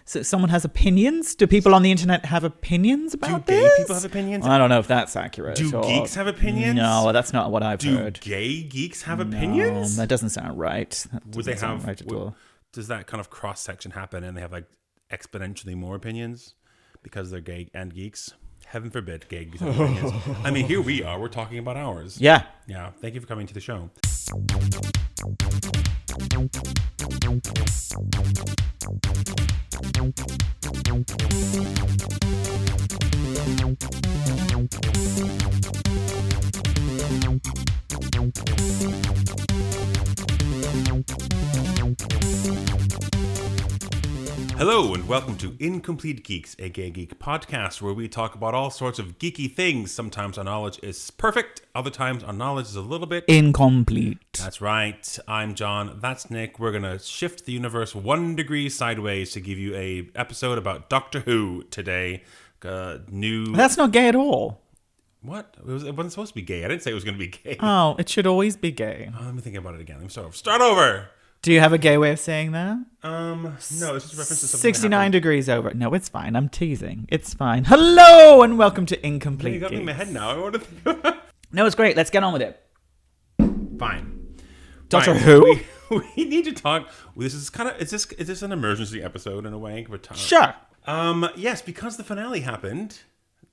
So someone has opinions? Do people on the internet have opinions about Do gay this? people have opinions? I don't know if that's accurate. Do geeks have opinions? No, that's not what I've Do heard. gay geeks have opinions? No, that doesn't sound right. Would they have? Right at all. Does that kind of cross section happen, and they have like exponentially more opinions because they're gay and geeks? Heaven forbid, gay geeks have opinions. I mean, here we are. We're talking about ours. Yeah. Yeah. Thank you for coming to the show. Hello and welcome to Incomplete Geeks, a gay geek podcast where we talk about all sorts of geeky things. Sometimes our knowledge is perfect, other times our knowledge is a little bit incomplete. That's right. I'm John, that's Nick. We're going to shift the universe 1 degree sideways to give you a episode about Doctor Who today. That's not gay at all. What? It wasn't supposed to be gay. I didn't say it was going to be gay. Oh, it should always be gay. Let me think about it again. Let me start over. Do you have a gay way of saying that? No, it's just a reference to something. 69 degrees over. No, it's fine. I'm teasing. It's fine. Hello and welcome to Incomplete You got me in my Geeks. head now. I want to think about it. No, it's great. Let's get on with it. Fine. Doctor Who? We need to talk. This is kind of. Is this an emergency episode in a way? Sure. Yes, because the finale happened,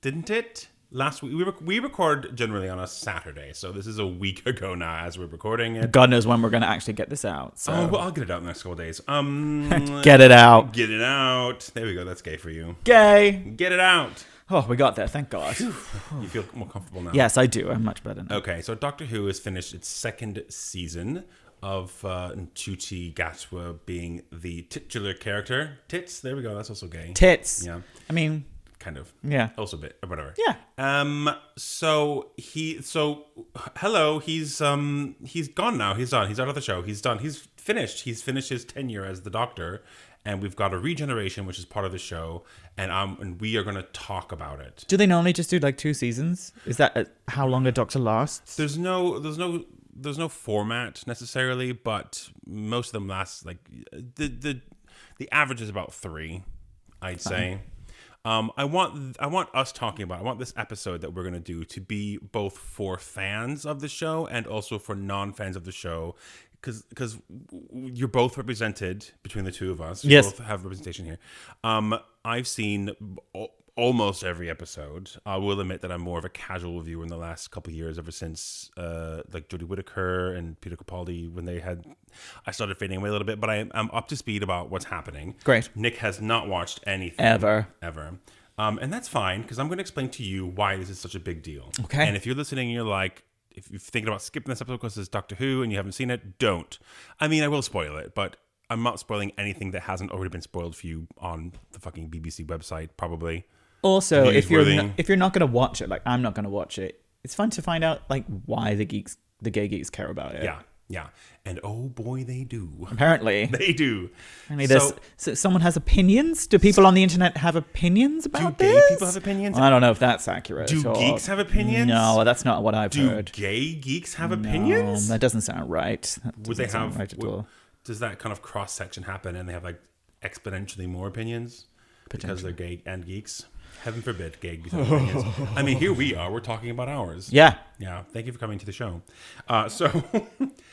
didn't it? Last week we record generally on a Saturday, so this is a week ago now as we're recording it. God knows when we're going to actually get this out. So. Oh, well, I'll get it out in the next couple of days. Get it out. Get it out. There we go. That's gay for you. Gay. Get it out. Oh, we got there. Thank God. You feel more comfortable now? Yes, I do. I'm much better now. Okay, so Doctor Who has finished its second season of Ncuti Gatwa being the titular character. Tits. There we go. That's also gay. Tits. Yeah. I mean, kind of. Yeah. Also a bit, whatever. Yeah. Hello, he's gone now. He's done. He's out of the show. He's done. He's finished. He's finished his tenure as the Doctor, and we've got a regeneration, which is part of the show, and we are going to talk about it. Do they normally just do like 2 seasons? Is that how long a Doctor lasts? There's no format necessarily, but most of them last like the average is about 3, I'd say. I want this episode that we're going to do to be both for fans of the show and also for non-fans of the show, because you're both represented between the two of us. We both have representation here. I've seen almost every episode. I will admit that I'm more of a casual viewer in the last couple of years, ever since like Jodie Whittaker and Peter Capaldi, when I started fading away a little bit, but I'm up to speed about what's happening. Great. Nick has not watched anything. Ever. And that's fine, because I'm going to explain to you why this is such a big deal. Okay. And if you're listening and you're like, if you're thinking about skipping this episode because it's Doctor Who and you haven't seen it, don't. I mean, I will spoil it, but I'm not spoiling anything that hasn't already been spoiled for you on the fucking BBC website, probably. Also, if you're not going to watch it, like I'm not going to watch it, it's fun to find out like why the gay geeks care about it. Yeah. And oh boy, they do. Apparently. They do. So someone has opinions? Do people on the internet have opinions about this? Do gay people have opinions? I don't know if that's accurate. Do geeks have opinions? No, that's not what I've heard. Do gay geeks have opinions? No, that doesn't sound right. Would they have? Right at all. Does that kind of cross section happen and they have like exponentially more opinions because they're gay and geeks? Heaven forbid, gay geeks have opinions. I mean, here we are. We're talking about ours. Yeah. Thank you for coming to the show.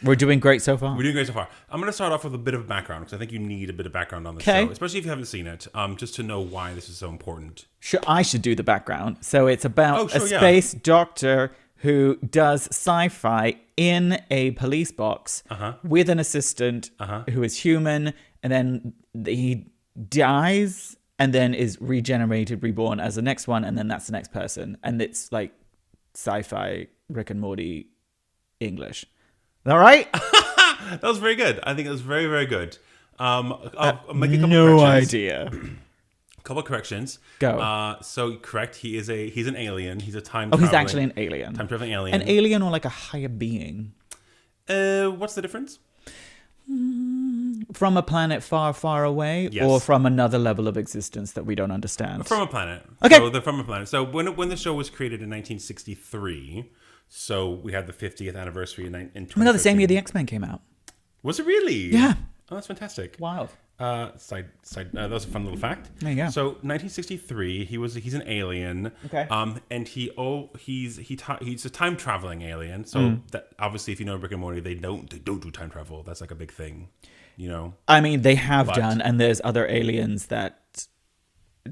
We're doing great so far. We're doing great so far. I'm going to start off with a bit of background, because I think you need a bit of background on the show, especially if you haven't seen it, just to know why this is so important. Sure, I should do the background. So it's about a space doctor who does sci-fi in a police box with an assistant who is human, and then he dies and then is regenerated, reborn as the next one, and then that's the next person. And it's like sci-fi Rick and Morty English. All right? That was very good. I think it was very, very good. I'll make a couple no corrections. idea. Couple of corrections. Go. So correct, he's an alien. He's a time Oh, he's actually an alien. Time traveling alien. An alien or like a higher being? What's the difference? From a planet far, far away, Yes. or from another level of existence that we don't understand? From a planet. Okay. So they're from a planet. So when the show was created in 1963, so we had the 50th anniversary in 2015. Oh my God, the same year the X-Men came out. Was it really? Yeah. Oh, that's fantastic. Wild. That was a fun little fact. There you go. So 1963, he's an alien. Okay. And he's a time traveling alien. So that obviously, if you know Rick and Morty, they don't do time travel. That's like a big thing, you know. I mean, they have done, and there's other aliens that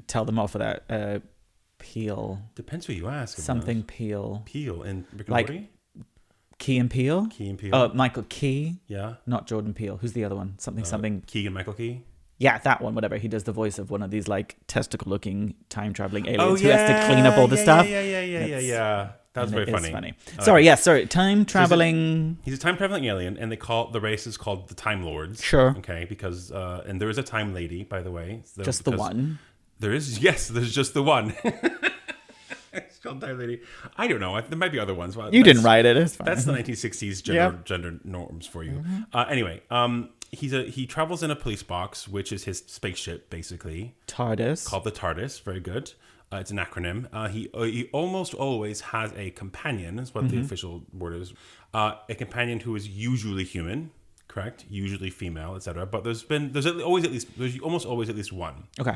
tell them off of that. Peel. Depends who you ask. Something Peel. Peel in Rick and Like, Morty. Key and Peele? Key and Peele. Oh, Michael Key. Yeah. Not Jordan Peele. Who's the other one? Something. Keegan-Michael Key. Yeah, that one, whatever. He does the voice of one of these like testicle-looking time-traveling aliens who has to clean up all the stuff. Yeah. That's very funny. Sorry. Time-traveling... He's a time-traveling alien, and the race is called the Time Lords. Sure. Okay, because... and there is a Time Lady, by the way. Just the one? There's just the one. It's called Time Lady. I don't know. There might be other ones. You didn't write it. It's fine. That's the 1960s gender norms for you. Anyway, he travels in a police box, which is his spaceship, basically. TARDIS. Called the TARDIS. Very good. It's an acronym. He almost always has a companion, is what the official word is. A companion who is usually human, correct? Usually female, etc. But there's almost always at least one. Okay.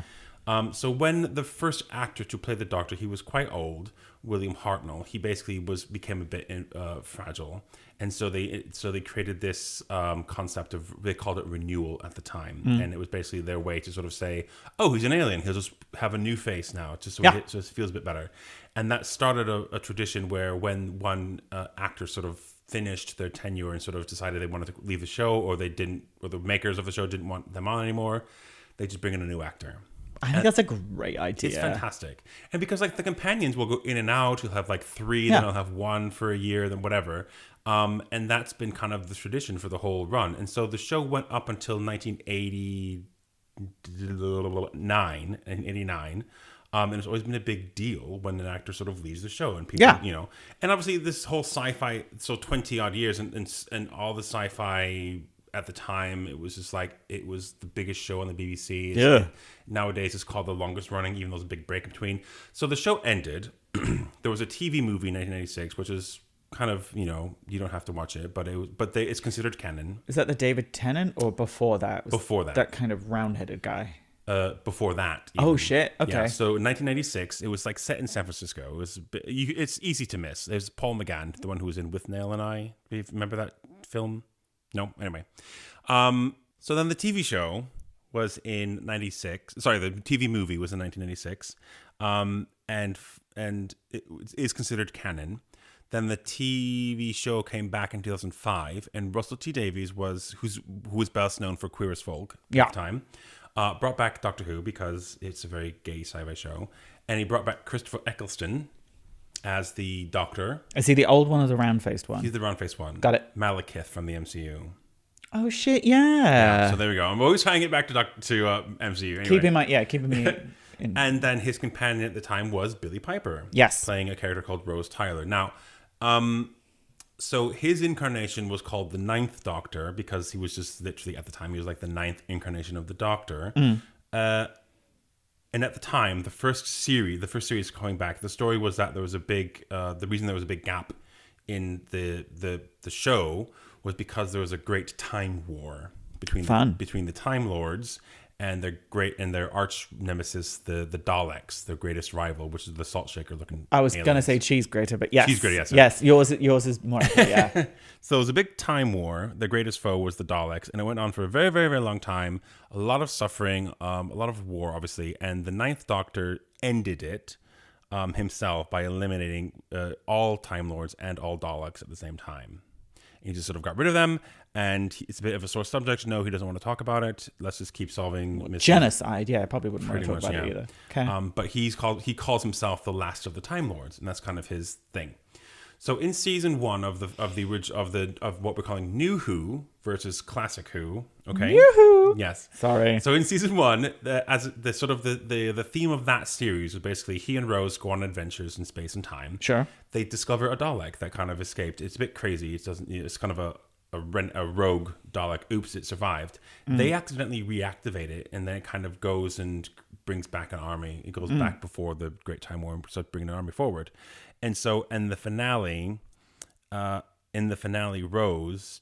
So when the first actor to play the Doctor, he was quite old, William Hartnell. He basically became a bit fragile, and so they created this concept of, they called it renewal at the time, and it was basically their way to sort of say, oh, he's an alien, he'll just have a new face now, just so it feels a bit better, and that started a tradition where when one actor sort of finished their tenure and sort of decided they wanted to leave the show, or the makers of the show didn't want them on anymore, they just bring in a new actor. I think that's a great idea. It's fantastic. And because like the companions will go in and out, you'll have like 3, then I'll have 1 for a year, then whatever. And that's been kind of the tradition for the whole run. And so the show went up until 1989. And it's always been a big deal when an actor sort of leaves the show, and people, you know, and obviously this whole sci-fi, so 20 odd years and all the sci-fi at the time, it was just like, it was the biggest show on the BBC. Nowadays it's called the longest running, even though there's a big break in between. So the show ended. There was a TV movie in 1996, which is kind of, you know, you don't have to watch it, but it's considered canon. Is that the David Tennant, or before that? Before that. That kind of round-headed guy. Before that. Even. Oh shit! Okay. Yeah, so in 1996, it was like set in San Francisco. It was it's easy to miss. There's Paul McGann, the one who was in With Nail and I. Do you remember that film? No. Anyway, so then the TV show was in 96. Sorry, the TV movie was in 1996, and it is considered canon. Then the TV show came back in 2005, and Russell T Davies who was best known for Queer as Folk at the time. Brought back Doctor Who because it's a very gay sci-fi show, and he brought back Christopher Eccleston as the Doctor. Is he the old one or the round-faced one? He's the round-faced one. Got it. Malekith from the MCU. Oh shit! Yeah. So there we go. I'm always tying it back to MCU. Anyway. Keep in mind. And then his companion at the time was Billie Piper. Yes. Playing a character called Rose Tyler. Now, so his incarnation was called the Ninth Doctor because he was just literally, at the time, he was like the 9th incarnation of the Doctor. And at the time, the first series coming back, the story was that there was a big, the reason there was a big gap in the show was because there was a great time war between the Time Lords and their arch nemesis, the Daleks, their greatest rival, which is the salt shaker looking. I was gonna say cheese grater, but yes, cheese grater, yes. Yours is more. Yeah. So it was a big time war. The greatest foe was the Daleks, and it went on for a very, very, very long time. A lot of suffering, a lot of war, obviously, and the Ninth Doctor ended it himself by eliminating all Time Lords and all Daleks at the same time. He just sort of got rid of them, and it's a bit of a sore subject. No, he doesn't want to talk about it. Let's just keep solving mysteries. Genocide. Yeah, I probably wouldn't want to talk about it either. Okay. But he calls himself the last of the Time Lords, and that's kind of his thing. So in season 1 of what we're calling New Who versus Classic Who, okay? New Who. Yes. Sorry. So in season 1, the theme of that series was basically he and Rose go on adventures in space and time. Sure. They discover a Dalek that kind of escaped. It's a bit crazy. It's kind of a rogue Dalek. Oops, it survived. They accidentally reactivate it, and then it kind of goes and brings back an army. It goes back before the Great Time War and starts bringing an army forward. And so, in the finale, Rose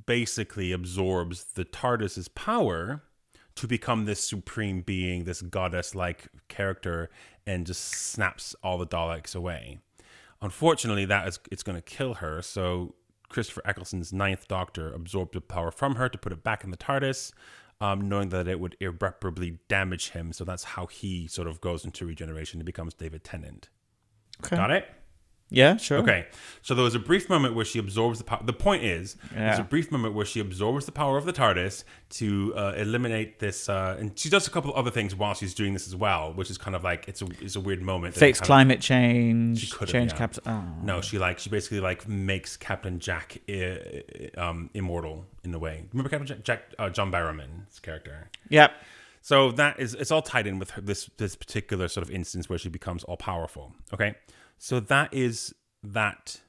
basically absorbs the TARDIS's power to become this supreme being, this goddess-like character, and just snaps all the Daleks away. Unfortunately, it's going to kill her. So Christopher Eccleston's Ninth Doctor absorbed the power from her to put it back in the TARDIS, knowing that it would irreparably damage him. So that's how he sort of goes into regeneration and becomes David Tennant. Okay. Got it? Yeah, sure. Okay. So there was a brief moment where she absorbs the power. The point is, there's a brief moment where she absorbs the power of the TARDIS to eliminate this. And she does a couple of other things while she's doing this as well, which is kind of like, it's a weird moment. Fix climate change. Change Captain. Oh. No, she basically makes Captain Jack immortal in a way. Remember Captain Jack, John Barrowman's character? Yep. So it's all tied in with this particular sort of instance where she becomes all powerful. Okay. So that is that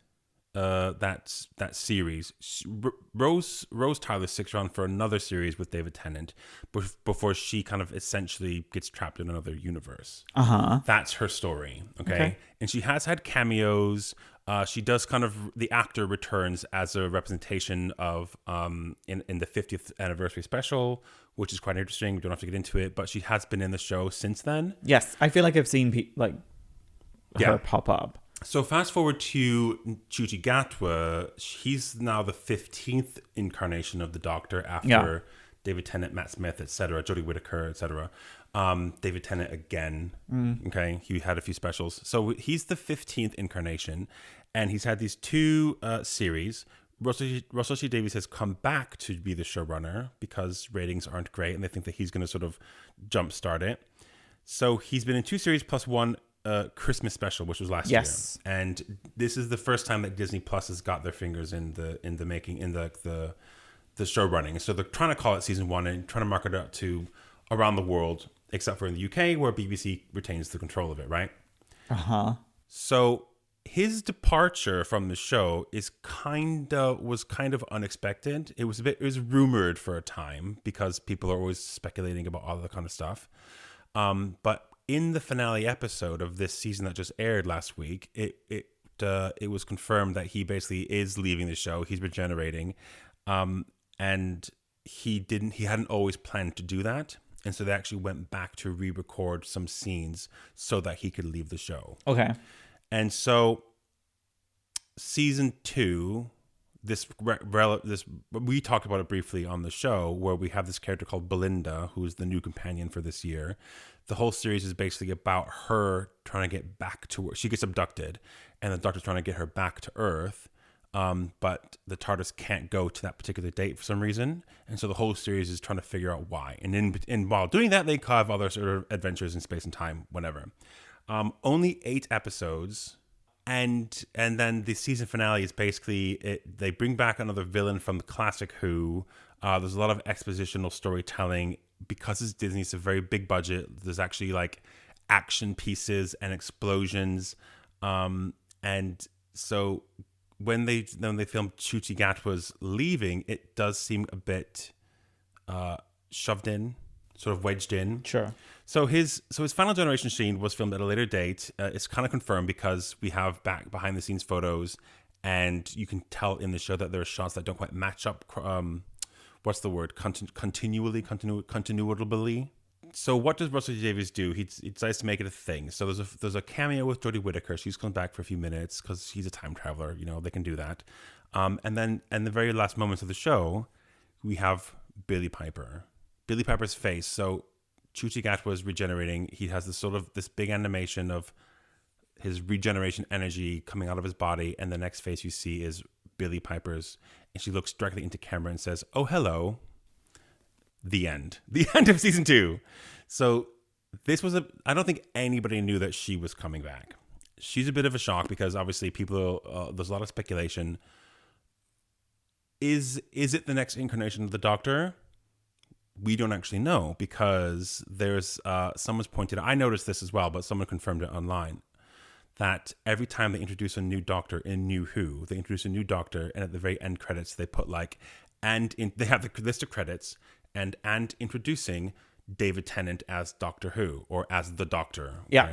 series. Rose Tyler sticks around for another series with David Tennant before she kind of essentially gets trapped in another universe. That's her story. Okay. And she has had cameos. She does the actor returns as a representation of in the 50th anniversary special, which is quite interesting. We don't have to get into it, but she has been in the show since then. Yes, I feel like I've seen her pop up. So fast forward to Ncuti Gatwa. He's now the 15th incarnation of the Doctor after David Tennant, Matt Smith, etc., Jodie Whittaker, etc. David Tennant again. Okay, he had a few specials. So he's the 15th incarnation, and he's had these two series. Russell T Davies has come back to be the showrunner because ratings aren't great, and they think that he's going to sort of jumpstart it. So he's been in two series plus one Christmas special, which was last year, and this is the first time that Disney Plus has got their fingers in the making, in the show running. So they're trying to call it season one and trying to market it out to around the world, except for in the UK where BBC retains the control of it, right? So his departure from the show was kind of unexpected. It was rumored for a time because people are always speculating about all that kind of stuff. But in the finale episode of this season that just aired last week, it was confirmed that he basically is leaving the show. He's regenerating, and he hadn't always planned to do that, and so they actually went back to re-record some scenes so that he could leave the show. Okay, and so season 2. This we talked about it briefly on the show, where we have this character called Belinda, who's the new companion for this year. The whole series is basically about her trying to get back to where she gets abducted, and the Doctor's trying to get her back to Earth, but the TARDIS can't go to that particular date for some reason, and so the whole series is trying to figure out why. And while doing that, they have other sort of adventures in space and time, whatever. Only 8 episodes. And then the season finale is basically they bring back another villain from the classic Who. There's a lot of expositional storytelling because it's Disney. It's a very big budget. There's actually like action pieces and explosions. And so when they filmed Ncuti Gatwa's leaving, it does seem a bit shoved in, sort of wedged in. Sure. So his final generation scene was filmed at a later date. It's kind of confirmed because we have behind the scenes photos, and you can tell in the show that there are shots that don't quite match up. What's the word? Continually. So what does Russell T Davies do? He decides to make it a thing. So there's a cameo with Jodie Whittaker. She's comes back for a few minutes because he's a time traveler. You know, they can do that. And then in the very last moments of the show, we have Billie Piper. Billie Piper's face. So Ncuti Gatwa is regenerating. He has this big animation of his regeneration energy coming out of his body, and the next face you see is Billie Piper's, and she looks directly into camera and says, "Oh, hello." The end. The end of season 2. So this was I don't think anybody knew that she was coming back. She's a bit of a shock because obviously there's a lot of speculation. Is it the next incarnation of the Doctor? We don't actually know because there's someone's pointed out, I noticed this as well, but someone confirmed it online, that every time they introduce a new Doctor in New Who, they introduce a new Doctor, and at the very end credits they put they have the list of credits and introducing David Tennant as Doctor Who or as the Doctor. Okay? Yeah.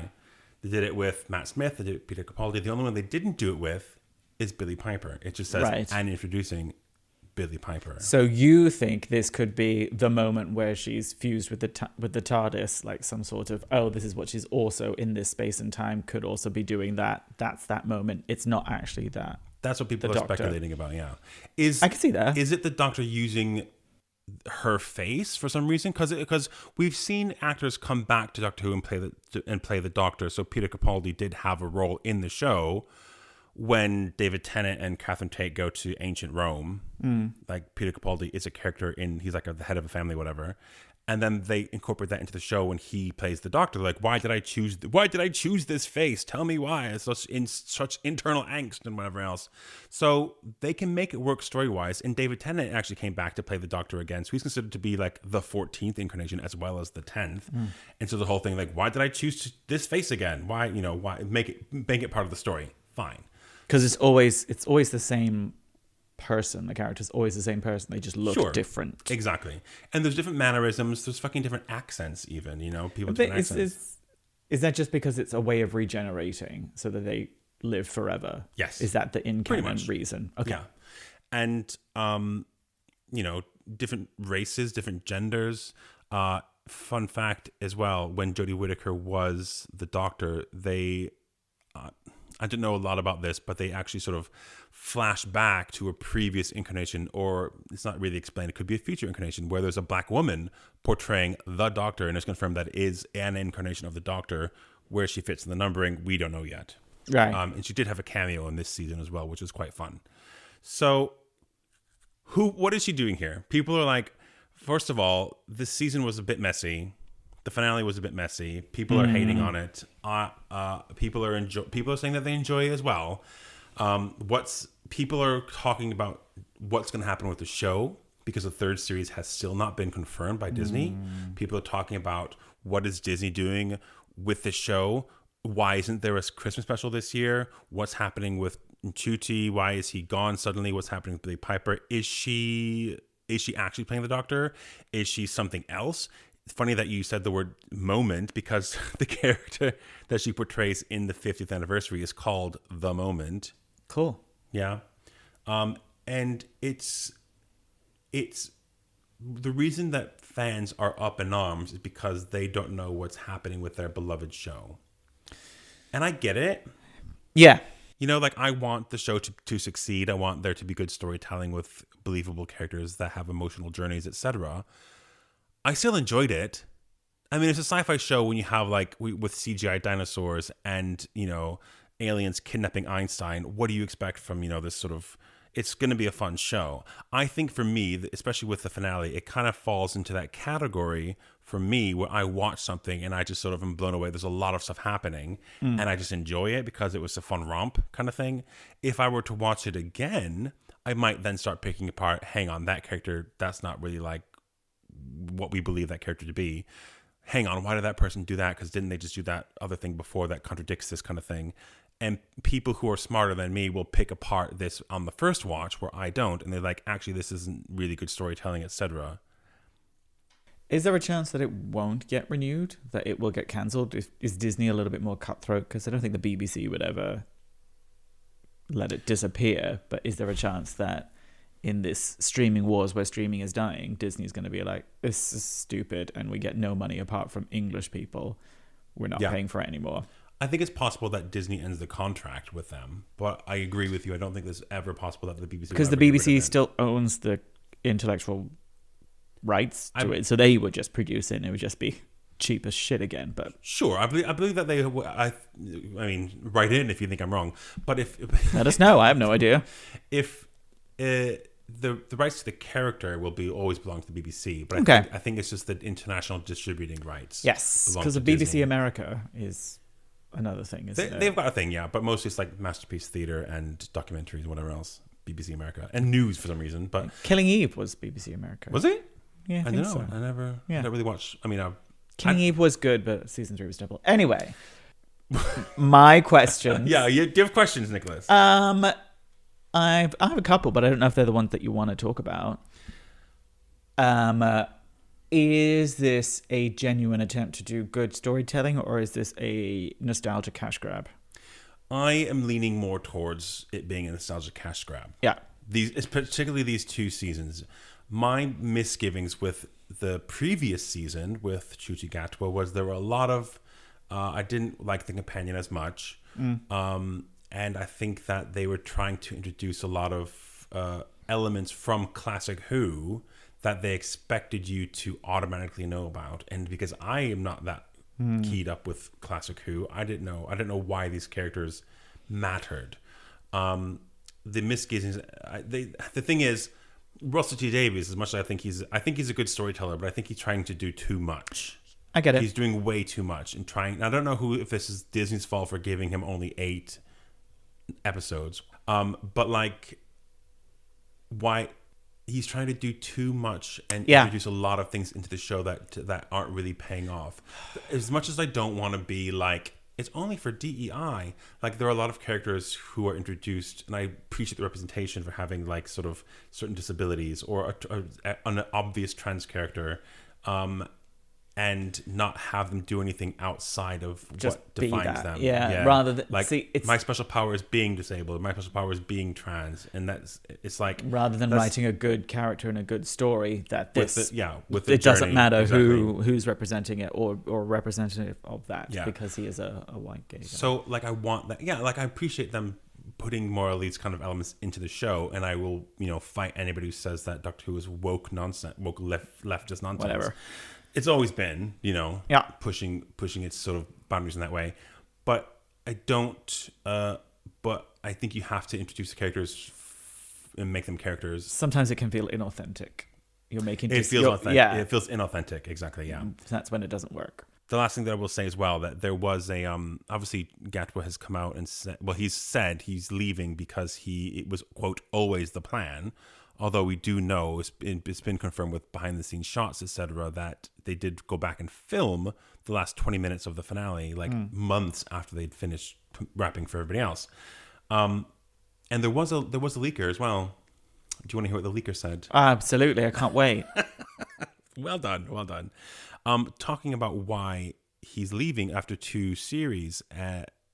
They did it with Matt Smith, they did it with Peter Capaldi. The only one they didn't do it with is Billie Piper. It just says and introducing Billie Piper. So you think this could be the moment where she's fused with the TARDIS, like some sort of, oh, this is what she's also in this space and time, could also be doing that. That's that moment. It's not actually that. That's what people are speculating about, yeah. I can see that. Is it the Doctor using her face for some reason? Because we've seen actors come back to Doctor Who and play the Doctor. So Peter Capaldi did have a role in the show when David Tennant and Catherine Tate go to ancient Rome. Like Peter Capaldi is a character he's like the head of a family, whatever. And then they incorporate that into the show when he plays the Doctor. Like, why did I choose this face? Tell me why. It's such internal angst and whatever else. So they can make it work story-wise. And David Tennant actually came back to play the Doctor again. So he's considered to be like the 14th incarnation as well as the 10th. And so the whole thing, like, why did I choose this face again? Why make it part of the story? Fine. Because it's always the same person. The character's always the same person. They just look different. Exactly. And there's different mannerisms. There's fucking different accents even, people different accents. Is that just because it's a way of regenerating so that they live forever? Yes. Is that the in-canon reason? Okay. Yeah. And, different races, different genders. Fun fact as well, when Jodie Whittaker was the Doctor, they... I didn't know a lot about this, but they actually sort of flash back to a previous incarnation, or it's not really explained. It could be a future incarnation where there's a black woman portraying the Doctor, and it's confirmed that it is an incarnation of the Doctor. Where she fits in the numbering, we don't know yet. Right. And she did have a cameo in this season as well, which was quite fun. So, what is she doing here? People are like, first of all, this season was a bit messy. The finale was a bit messy. People are hating on it. People are saying that they enjoy it as well. People are talking about what's going to happen with the show because the third series has still not been confirmed by Disney. People are talking about what is Disney doing with the show. Why isn't there a Christmas special this year? What's happening with Ncuti? Why is he gone suddenly? What's happening with Billie Piper? Is she actually playing the Doctor? Is she something else? It's funny that you said the word moment because the character that she portrays in the 50th anniversary is called The Moment. Cool. Yeah. And it's the reason that fans are up in arms is because they don't know what's happening with their beloved show. And I get it. Yeah. I want the show to succeed. I want there to be good storytelling with believable characters that have emotional journeys, etc. I still enjoyed it. I mean, it's a sci-fi show when you have with CGI dinosaurs and, aliens kidnapping Einstein. What do you expect from, this sort of, it's going to be a fun show. I think for me, especially with the finale, it kind of falls into that category for me where I watch something and I just sort of am blown away. There's a lot of stuff happening and I just enjoy it because it was a fun romp kind of thing. If I were to watch it again, I might then start picking apart, hang on, that character, that's not really like what we believe that character to be. Hang on, why did that person do that? Because didn't they just do that other thing before that contradicts this kind of thing? And people who are smarter than me will pick apart this on the first watch where I don't. And they're like, actually, this isn't really good storytelling, etc. Is there a chance that it won't get renewed? That it will get cancelled? Is Disney a little bit more cutthroat? Because I don't think the BBC would ever let it disappear. But is there a chance that in this streaming wars where streaming is dying, Disney's going to be like, this is stupid and we get no money apart from English people. We're not paying for it anymore. I think it's possible that Disney ends the contract with them, but I agree with you. I don't think it's ever possible that the BBC... Because the BBC still owns the intellectual rights to it, so they would just produce it and it would just be cheap as shit again. But sure, I believe that they... I mean, write in if you think I'm wrong, but if... Let us know, I have no idea. If... the rights to the character will always belong to the BBC, but I think it's just the international distributing rights. Yes, because the BBC Disney. America is another thing, isn't it? They've got a thing, yeah, but mostly it's like Masterpiece Theatre and documentaries and whatever else. BBC America. And news for some reason, but... Killing Eve was BBC America. Was it? Yeah, I think so. I don't really watch... I mean, Killing Eve was good, but season 3 was terrible. Anyway, my question. Yeah, you have questions, Nicholas. I have a couple, but I don't know if they're the ones that you want to talk about. Is this a genuine attempt to do good storytelling, or is this a nostalgia cash grab? I am leaning more towards it being a nostalgia cash grab. Yeah. particularly these 2 seasons. My misgivings with the previous season with Ncuti Gatwa was there were a lot of I didn't like the companion as much, and I think that they were trying to introduce a lot of elements from Classic Who that they expected you to automatically know about, and because I am not that keyed up with Classic Who, I didn't know why these characters mattered. The misgivings. The thing is, Russell T Davies, as much as I think he's a good storyteller, but I think he's trying to do too much. I get it. He's doing way too much and trying. I don't know if this is Disney's fault for giving him only 8 episodes, but like, why he's trying to do too much and introduce a lot of things into the show that aren't really paying off. As much as I don't want to be like, it's only for DEI. Like, there are a lot of characters who are introduced, and I appreciate the representation for having like sort of certain disabilities or an obvious trans character, and not have them do anything outside of just what defines them. Yeah, rather than like, my special power is being disabled. My special power is being trans, and it's like, rather than writing a good character and a good story, that this it doesn't matter who's representing it or representative of that, because he is a white gay guy. So like, I want that. Yeah, like, I appreciate them putting more of these kind of elements into the show, and I will fight anybody who says that Doctor Who is woke nonsense, woke leftist nonsense. Whatever. It's always been, pushing its sort of boundaries in that way. But I don't, but I think you have to introduce the characters and make them characters. Sometimes it can feel inauthentic. It feels authentic. Yeah. It feels inauthentic. Exactly. Yeah. That's when it doesn't work. The last thing that I will say as well, that there was a, obviously Gatwa has come out and said, he's said he's leaving because it was, quote, always the plan. Although we do know, it's been confirmed with behind-the-scenes shots, etc., that they did go back and film the last 20 minutes of the finale, like months after they'd finished wrapping for everybody else. And there was a leaker as well. Do you want to hear what the leaker said? Absolutely, I can't wait. Well done. Talking about why he's leaving after 2 series,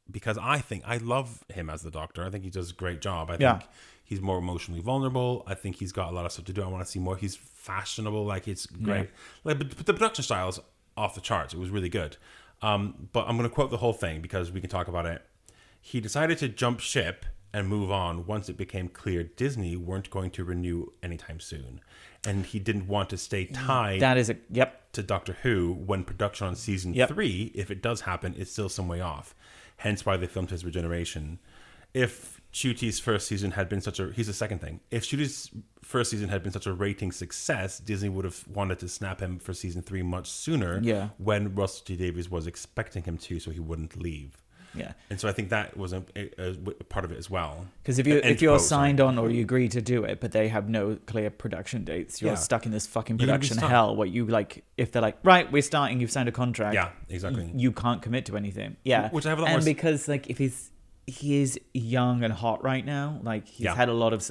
because I love him as the Doctor. I think he does a great job. I think he's more emotionally vulnerable. I think he's got a lot of stuff to do. I want to see more. He's fashionable. Like, it's great. Like, but the production style is off the charts. It was really good. But I'm going to quote the whole thing because we can talk about it. He decided to jump ship and move on once it became clear Disney weren't going to renew anytime soon. And he didn't want to stay tied to Doctor Who when production on season 3, if it does happen, is still some way off. Hence why they filmed his regeneration. If Ncuti's first season had been here's the second thing. If Ncuti's first season had been such a rating success, Disney would have wanted to snap him for season 3 much sooner when Russell T Davies was expecting him to, so he wouldn't leave. Yeah. And so I think that was a part of it as well. Because if you're signed on or you agree to do it, but they have no clear production dates, you're stuck in this fucking production hell where you, like, if they're like, right, we're starting, you've signed a contract. Yeah, exactly. You can't commit to anything. Yeah. Which I have a lot more... because, like, if he is young and hot right now, like, he's had a lot of,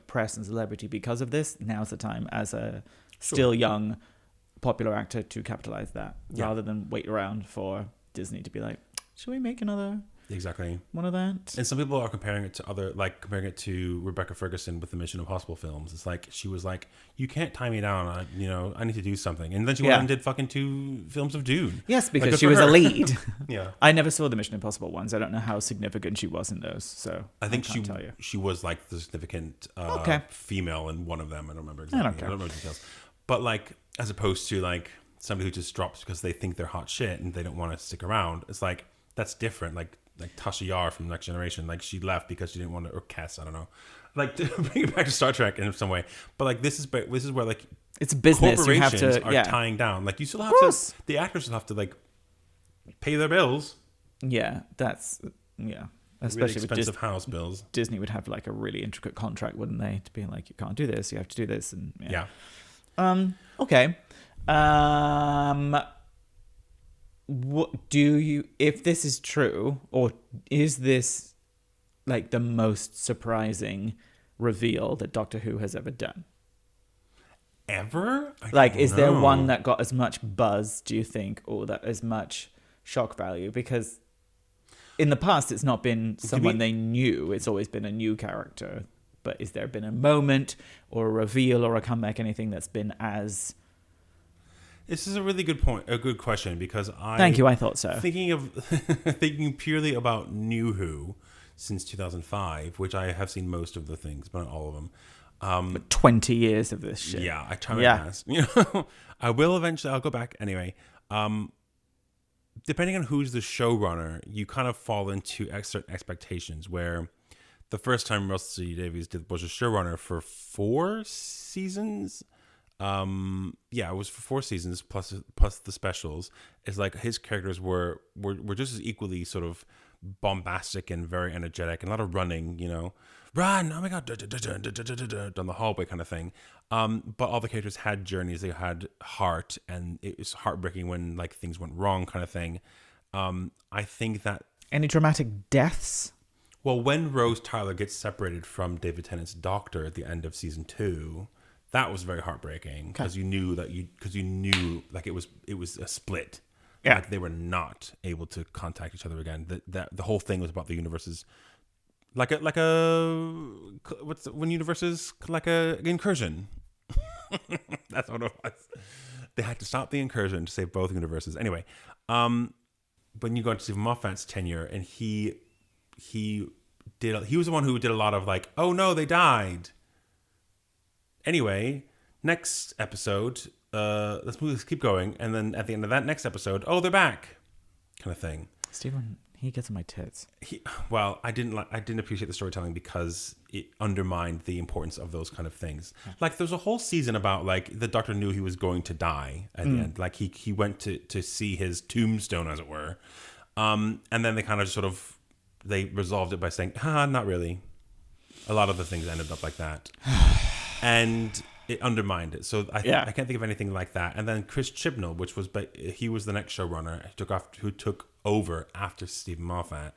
press and celebrity because of this. Now's the time as a still young, popular actor to capitalize that rather than wait around for Disney to be like, should we make another one of that? And some people are comparing it to Rebecca Ferguson with the Mission Impossible films. It's like, she was like, you can't tie me down. I need to do something. And then she went and did fucking 2 films of Dune. Yes, because she was a lead. I never saw the Mission Impossible ones. I don't know how significant she was in those. So I think she was like the significant female in one of them. I don't remember exactly. I don't remember details. But like, as opposed to like somebody who just drops because they think they're hot shit and they don't want to stick around. It's like, that's different. Like Tasha Yar from Next Generation, like, she left because she didn't want to, or Cass, I don't know, like, to bring it back to Star Trek in some way. But like, this is where like, it's business. Corporations you have to, are tying down. Like, you still have to, the actors will have to like pay their bills. Yeah, that's especially really expensive house bills. Disney would have like a really intricate contract, wouldn't they? To be like, you can't do this, you have to do this, and okay. What do you, if this is true, or is this like the most surprising reveal that Doctor Who has ever done? Ever? Is there one that got as much buzz, do you think, or that as much shock value? Because in the past, it's not been someone they knew. It's always been a new character. but is there been a moment or a reveal or a comeback, anything that's been as... This is a really good point, a good question, because Thank you, I thought so. Thinking purely about New Who since 2005, which I have seen most of the things, but not all of them. But 20 years of this shit. Yeah, I try my best. I will eventually, I'll go back anyway. Depending on who's the showrunner, you kind of fall into certain expectations, where the first time Russell T Davies was a showrunner for 4 seasons. It was for 4 seasons plus the specials. It's like his characters were just as equally sort of bombastic and very energetic, and a lot of running, run, oh my god, down the hallway kind of thing. But all the characters had journeys, they had heart, and it was heartbreaking when like things went wrong kind of thing. I think that... Any dramatic deaths? Well, when Rose Tyler gets separated from David Tennant's doctor at the end of season 2, that was very heartbreaking, because you knew like it was a split. Yeah. Like they were not able to contact each other again. The whole thing was about the universes, like when universes like a incursion. That's what it was. They had to stop the incursion to save both universes. Anyway, when you go into Stephen Moffat's tenure, and he was the one who did a lot of like, oh no, they died. Anyway, next episode, let's keep going, and then at the end of that next episode, oh, they're back, kind of thing. Stephen, he gets on my tits. I didn't appreciate the storytelling because it undermined the importance of those kind of things. Yeah. Like there's a whole season about like the Doctor knew he was going to die at the end. Like he went to see his tombstone, as it were, and then they kind of sort of they resolved it by saying, not really. A lot of the things ended up like that. And it undermined it. So I can't think of anything like that. And then Chris Chibnall, he was the next showrunner who took over after Stephen Moffat.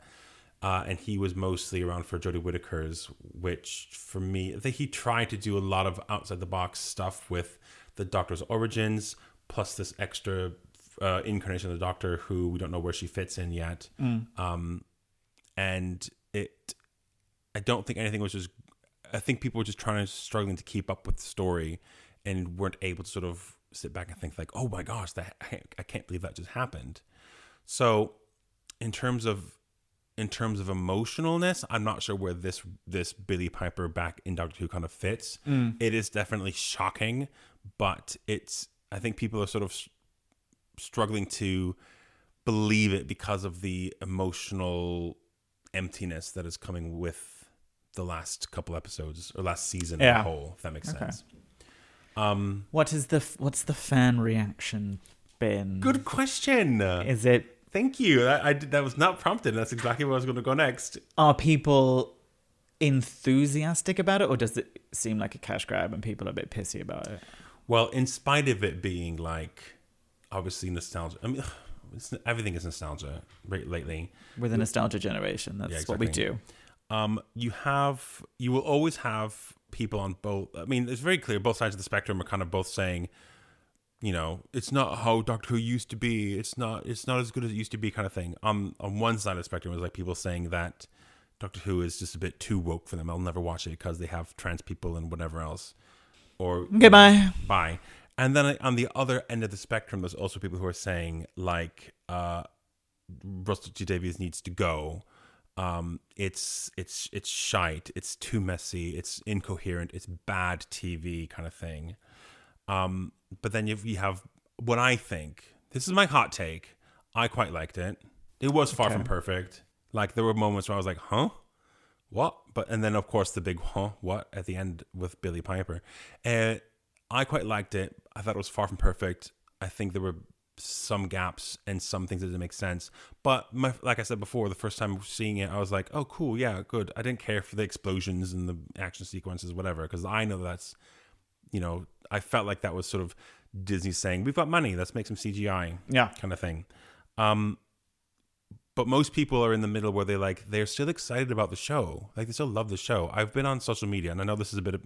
And he was mostly around for Jodie Whittaker's, which for me, he tried to do a lot of outside the box stuff with the Doctor's origins, plus this extra incarnation of the Doctor who we don't know where she fits in yet. And I don't think anything was just... I think people were just struggling to keep up with the story and weren't able to sort of sit back and think like, oh my gosh, I can't believe that just happened. So in terms of emotionalness, I'm not sure where this Billie Piper back in Doctor Who kind of fits. It is definitely shocking, but I think people are sort of struggling to believe it because of the emotional emptiness that is coming with the last couple episodes or last season as a whole, if that makes sense. What's the fan reaction been? Good question. Is it... Thank you. That was not prompted. That's exactly where I was going to go next. Are people enthusiastic about it, or does it seem like a cash grab and people are a bit pissy about it? Well, in spite of it being like obviously nostalgia, I mean, everything is nostalgia lately. We're the nostalgia generation. That's exactly what we do. You will always have people on both. I mean, it's very clear both sides of the spectrum are kind of both saying, it's not how Doctor Who used to be. It's not as good as it used to be, kind of thing. On one side of the spectrum is like people saying that Doctor Who is just a bit too woke for them. I'll never watch it because they have trans people and whatever else. Or okay, bye. Bye. And then on the other end of the spectrum, there's also people who are saying like Russell T Davies needs to go. It's shite. It's too messy. It's incoherent. It's bad TV kind of thing. But then you have what I think. This is my hot take. I quite liked it. It was far from perfect. Like there were moments where I was like, huh? What? And then of course the big huh? What? At the end with Billie Piper. I quite liked it. I thought it was far from perfect. I think there were some gaps and some things that didn't make sense, but like I said before, the first time seeing it, I was like, oh cool, yeah, good. I didn't care for the explosions and the action sequences, whatever, because I know that's, I felt like that was sort of Disney saying, we've got money, let's make some CGI, kind of thing. But most people are in the middle where they're still excited about the show. Like they still love the show. I've been on social media, and I know this is a bit of,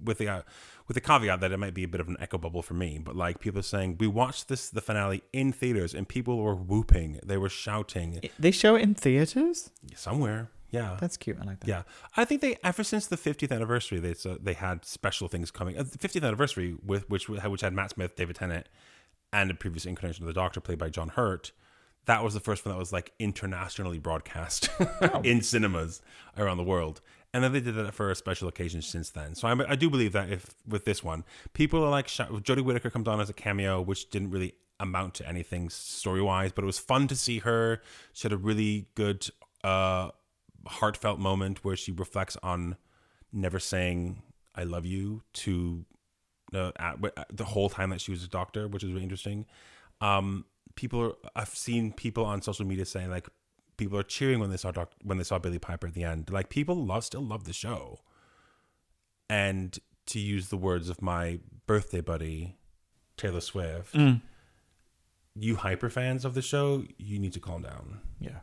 with the caveat that it might be a bit of an echo bubble for me. But like people are saying, we watched the finale in theaters, and people were whooping. They were shouting. They show it in theaters? Somewhere, Yeah. That's cute. I like that. Yeah. I think they, ever since the 50th anniversary, they had special things coming. The 50th anniversary, which had Matt Smith, David Tennant, and a previous incarnation of the Doctor played by John Hurt. That was the first one that was like internationally broadcast in cinemas around the world. And then they did that for a special occasion since then. So I do believe that if with this one, people are like, Jodie Whittaker comes on as a cameo, which didn't really amount to anything story-wise, but it was fun to see her. She had a really good heartfelt moment where she reflects on never saying I love you to the whole time that she was a doctor, which is really interesting. I've seen people on social media saying like people are cheering when they saw Billie Piper at the end. Like people still love the show. And to use the words of my birthday buddy Taylor Swift, you hyper fans of the show, you need to calm down. Yeah.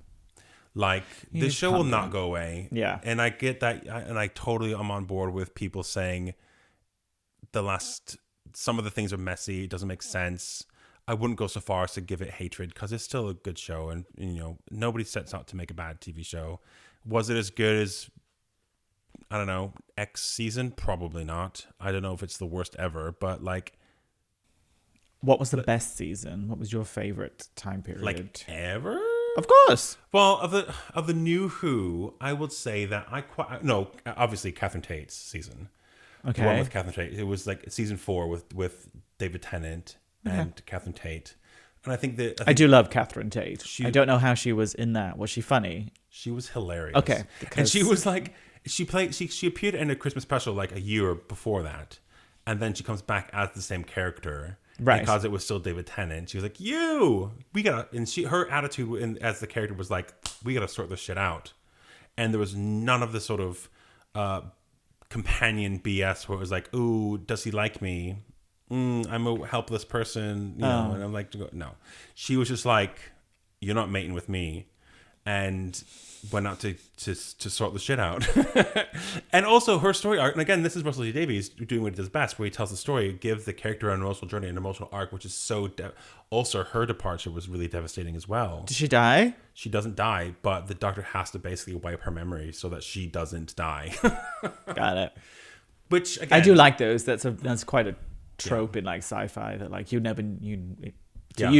Like the show will not go away. Yeah. And I get that, and I totally am on board with people saying some of the things are messy, it doesn't make sense. I wouldn't go so far as to give it hatred because it's still a good show, and nobody sets out to make a bad TV show. Was it as good as, I don't know, X season? Probably not. I don't know if it's the worst ever, but like, what was the best season? What was your favorite time period? Like ever? Of course. Well, of the new Who, I would say that obviously Catherine Tate's season. Okay. The one with Catherine Tate. It was like season 4 with David Tennant and Catherine Tate. And I think I do love Catherine Tate. I don't know how she was in that. Was she funny? She was hilarious. Okay. And she was like, she appeared in a Christmas special like a year before that. And then she comes back as the same character. Right. Because it was still David Tennant. She was like, her attitude as the character was like, we gotta sort this shit out. And there was none of the sort of companion BS where it was like, ooh, does he like me? I'm a helpless person, and I'm like, no. She was just like, you're not mating with me, and went out to sort the shit out. And also her story arc, and again, this is Russell T Davies doing what he does best, where he tells the story, give the character an emotional journey, an emotional arc, which is so also her departure was really devastating as well. Did she die? She doesn't die, but the Doctor has to basically wipe her memory so that she doesn't die. Got it. Which again, I do like those. That's quite a trope in like sci-fi that like you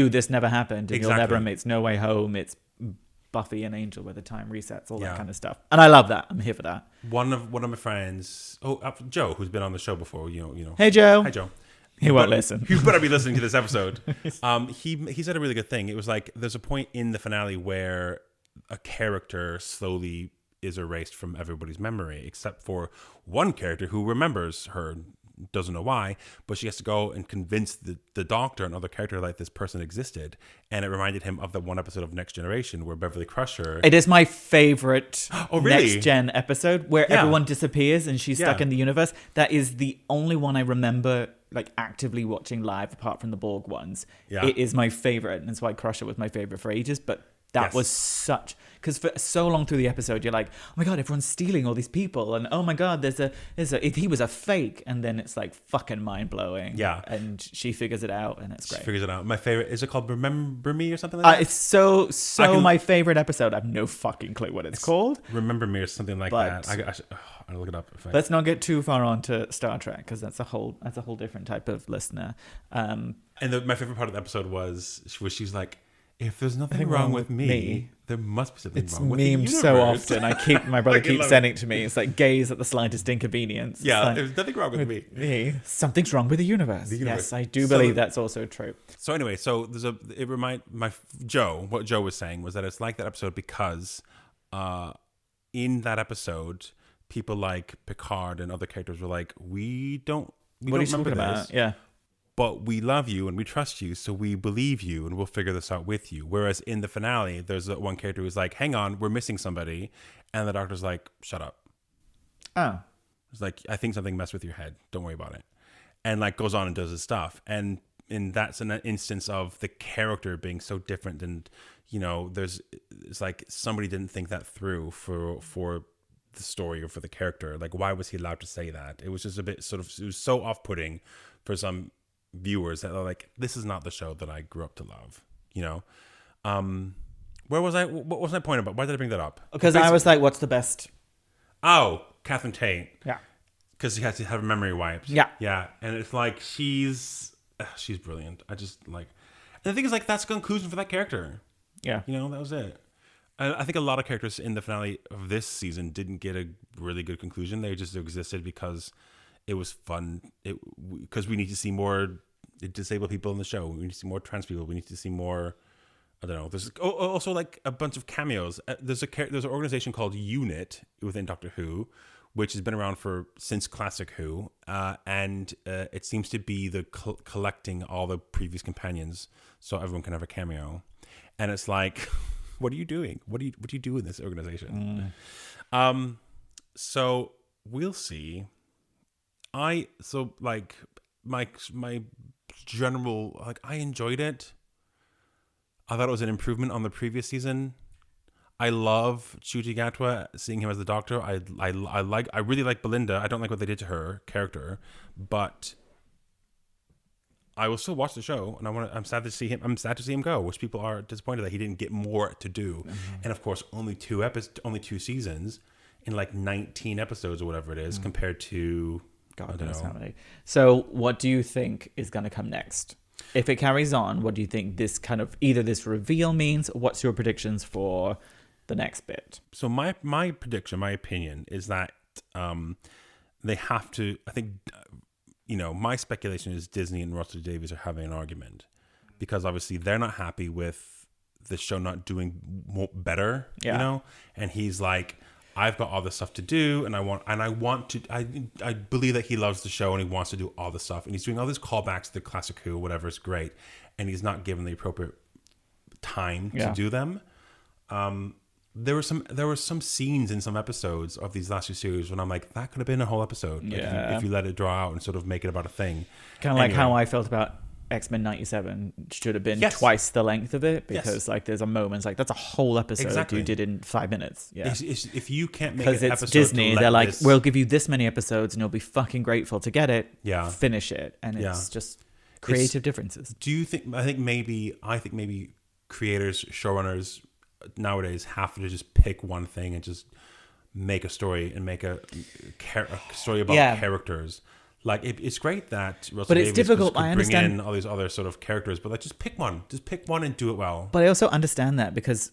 this never happened, and you'll never. It's No Way Home. It's Buffy and Angel where the time resets, all that kind of stuff. And I love that. I'm here for that. One of my friends, Joe, who's been on the show before, Hey Joe. Hi Joe. He won't listen. You better be listening to this episode. He said a really good thing. It was like there's a point in the finale where a character slowly is erased from everybody's memory, except for one character who remembers her. Doesn't know why, but she has to go and convince the Doctor and other character that this person existed, and it reminded him of the one episode of Next Generation where Beverly Crusher. It is my favorite really? Next Gen episode where everyone disappears and she's stuck in the universe. That is the only one I remember like actively watching live, apart from the Borg ones. Yeah. It is my favorite, and that's why Crusher was my favorite for ages. But that was such, because for so long through the episode you're like, oh my god, everyone's stealing all these people, and oh my god, if he was a fake, and then it's like fucking mind-blowing. Yeah. And she figures it out, and it's great. She figures it out. My favorite, is it called Remember Me or something like that? It's so my favorite episode. I have no fucking clue what it's called. Remember Me or something like that. I'll look it up. Let's not get too far on to Star Trek, because that's a whole different type of listener. And my favorite part of the episode was she's like, if there's nothing wrong with me, there must be something wrong with the universe. It's memed so often. My brother keeps sending it to me. It's like, gaze at the slightest inconvenience. Yeah, like, there's nothing wrong with me. Something's wrong with the universe. Yes, I do believe that's also true. So anyway, what Joe was saying was that it's like that episode because in that episode, people like Picard and other characters were like, we don't remember this. Yeah. But we love you and we trust you, so we believe you and we'll figure this out with you. Whereas in the finale, there's one character who's like, hang on, we're missing somebody. And the Doctor's like, shut up. Oh. It's like, I think something messed with your head. Don't worry about it. And like goes on and does his stuff. And that's an instance of the character being so different. And, it's like somebody didn't think that through for the story or for the character. Like, why was he allowed to say that? It was just a bit it was so off-putting for some viewers that are like, this is not the show that I grew up to love, Where was I? What was my point about? Why did I bring that up? Because I was like, what's the best? Oh, Catherine Tate. Yeah. Because she has to have memory wipes. Yeah. Yeah. And it's like, she's brilliant. I just like, and the thing is, like, that's the conclusion for that character. Yeah. You know, that was it. I think a lot of characters in the finale of this season didn't get a really good conclusion. They just existed because it was fun. Because we need to see more disabled people in the show. We need to see more trans people. We need to see more. I don't know. There's also like a bunch of cameos. There's an organization called UNIT within Doctor Who, which has been around since Classic Who, and it seems to be the collecting all the previous companions so everyone can have a cameo. And it's like, what are you doing? What do you do in this organization? So we'll see. My general, like, I enjoyed it. I thought it was an improvement on the previous season. I love Ncuti Gatwa, seeing him as the Doctor. I really like Belinda. I don't like what they did to her character, but I will still watch the show, and I'm sad to see him. I'm sad to see him go, which people are disappointed that he didn't get more to do. Mm-hmm. And of course, only two seasons in like 19 episodes or whatever it is, compared to God knows how many. So, what do you think is going to come next? If it carries on, what do you think this kind of either this reveal means? Or what's your predictions for the next bit? So my prediction, my opinion is that they have to. I think. My speculation is Disney and Russell Davies are having an argument because obviously they're not happy with the show not doing better, and he's like, I've got all this stuff to do and I believe that he loves the show and he wants to do all the stuff and he's doing all these callbacks to the Classic Who, whatever is great. And he's not given the appropriate time to do them. There were some scenes in some episodes of these last two series when I'm like, that could have been a whole episode if you let it draw out and sort of make it about a thing. Kind of like how I felt about X-Men 97 should have been twice the length of it because like there's a moment like that's a whole episode you did in 5 minutes. Yeah, if you can't make because it's Disney, they're like, we'll give you this many episodes and you'll be fucking grateful to get it. Yeah, finish it, and it's just creative differences. Do you think? I think maybe creators, showrunners nowadays have to just pick one thing and just make a story and make a story about characters. Like it's great that Russell Davies difficult. Could I bring understand in all these other sort of characters, but like just pick one and do it well. But I also understand that because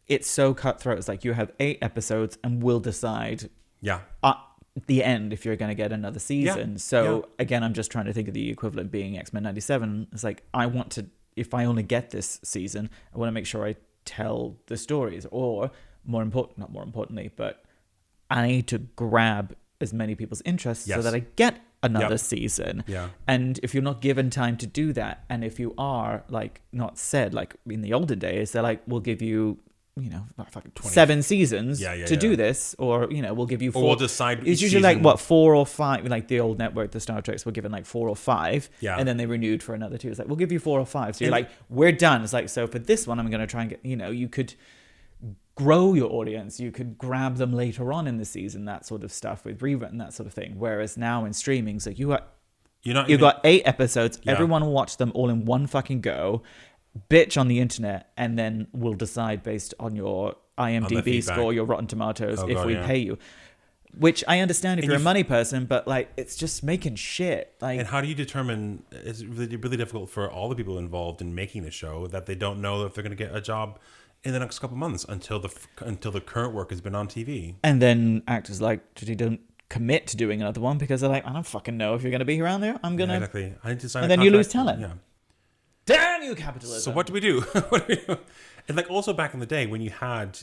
it's so cutthroat. It's like you have 8 episodes and we'll decide at the end if you're going to get another season. Again, I'm just trying to think of the equivalent being X-Men 97. It's like if I only get this season, I want to make sure I tell the stories, or not more importantly, but I need to grab as many people's interest so that I get another season. Yeah. And if you're not given time to do that, and if you are like not said, like in the olden days, they're like, we'll give you 7 seasons to do this, or we'll give you 4. Or we'll decide. It's usually season. like 4 or 5, like the old network, the Star Treks were given like 4 or 5, and then they renewed for another 2. It's like, we'll give you 4 or 5. So you're like, we're done. It's like, so for this one, I'm going to try and get. You could grow your audience. You could grab them later on in the season, that sort of stuff with rerun and that sort of thing. Whereas now in streaming, so you've got 8 episodes. Yeah. Everyone will watch them all in one fucking go. Bitch on the internet, and then we'll decide based on your IMDb score, your Rotten Tomatoes, we pay you. Which I understand if you're a money person, but like it's just making shit. Like, and how do you determine? It's really, really difficult for all the people involved in making the show that they don't know if they're going to get a job in the next couple of months until the current work has been on TV. And then actors like Ncuti don't commit to doing another one because they're like, I don't fucking know if you're going to be around there. I'm gonna exactly. I need to sign. And then you lose talent. Yeah. Damn you, capitalism! So what do we do? And like also back in the day when you had,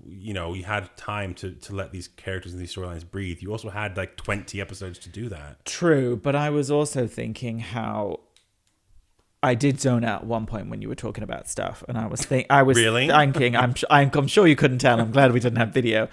you had time to let these characters and these storylines breathe. You also had like 20 episodes to do that. True, but I was also thinking how I did zone out at one point when you were talking about stuff, and I was really? Thinking. I'm sure you couldn't tell. I'm glad we didn't have video.